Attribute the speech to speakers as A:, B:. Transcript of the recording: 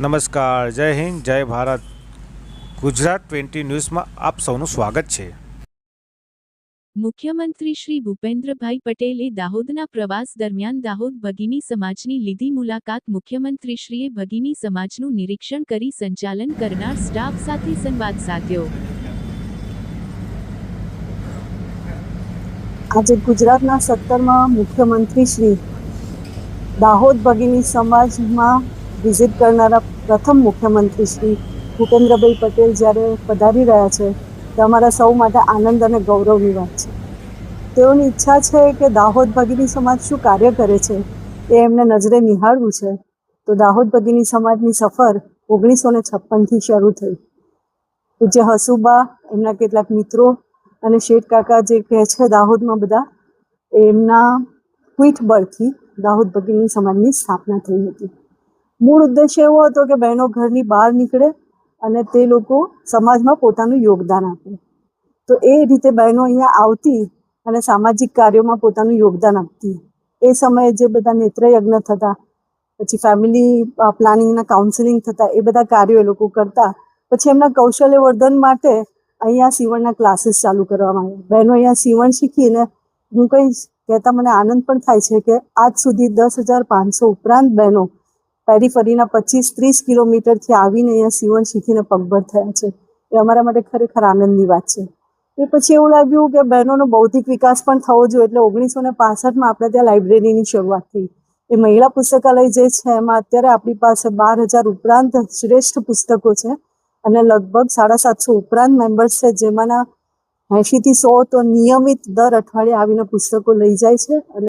A: નમસ્કાર, જય હિન્દ, જય ભારત. ગુજરાત 20 ન્યૂઝમાં આપ સૌનું સ્વાગત છે.
B: મુખ્યમંત્રી શ્રી ભૂપેન્દ્રભાઈ પટેલે દાહોદના પ્રવાસ દરમિયાન દાહોદ ભગીની સમાજની લીધી મુલાકાત. મુખ્યમંત્રીશ્રીએ ભગીની સમાજનું નિરીક્ષણ કરી સંચાલન કરનાર સ્ટાફ સાથે સંવાદ સાધ્યો.
C: આજે ગુજરાતના 17મા મુખ્યમંત્રી શ્રી દાહોદ ભગીની સમાજમાં વિઝિટ કરનારા પ્રથમ મુખ્યમંત્રી શ્રી ભૂપેન્દ્રભાઈ પટેલ જ્યારે પધારી રહ્યા છે તે અમારા સૌ માટે આનંદ અને ગૌરવની વાત છે. તેઓની ઈચ્છા છે કે દાહોદ ભગીની સમાજ શું કાર્ય કરે છે એ એમને નજરે નિહાળવું છે. તો દાહોદ ભગીની સમાજની સફર 1956થી શરૂ થઈ. પૂજ્ય હસુબા, એમના કેટલાક મિત્રો અને શેઠ કાકા જે કહે છે દાહોદમાં બધા, એમના પીઠબળથી દાહોદ ભગીની સમાજની સ્થાપના થઈ હતી. મૂળ ઉદ્દેશ્ય એવો હતો કે બહેનો ઘરની બહાર નીકળે અને તે લોકો સમાજમાં પોતાનું યોગદાન આપે. તો એ રીતે બહેનો અહીંયા આવતી અને સામાજિક કાર્યોમાં પોતાનું યોગદાન આપતી. એ સમયે જે બધા નેત્રયજ્ઞ થતા, પછી ફેમિલી પ્લાનિંગના કાઉન્સિલિંગ થતા, એ બધા કાર્યો એ લોકો કરતા. પછી એમના કૌશલ્યવર્ધન માટે અહીંયા સીવણના ક્લાસીસ ચાલુ કરવામાં આવ્યા. બહેનો અહીંયા સીવણ શીખીને, હું કંઈ કહેતા મને આનંદ પણ થાય છે કે આજ સુધી 10,500 ઉપરાંત બહેનો પેરીફરીના 25-30 કિલોમીટરથી આવીને અહીંયા સીવણ શીખીને પગભર થયા છે. એ અમારા માટે ખરેખર આનંદની વાત છે. એ પછી એવું લાગ્યું કે બહેનોનો બૌદ્ધિક વિકાસ પણ થવો જોઈએ, એટલે 1965માં આપણે ત્યાં લાઇબ્રેરીની શરૂઆત થઈ. એ મહિલા પુસ્તકાલય જે છે એમાં અત્યારે આપણી પાસે 12,000 ઉપરાંત શ્રેષ્ઠ પુસ્તકો છે અને લગભગ 750 ઉપરાંત મેમ્બર્સ છે, જેમાંના 80થી 100 તો નિયમિત દર અઠવાડિયે આવીને પુસ્તકો લઈ જાય છે. અને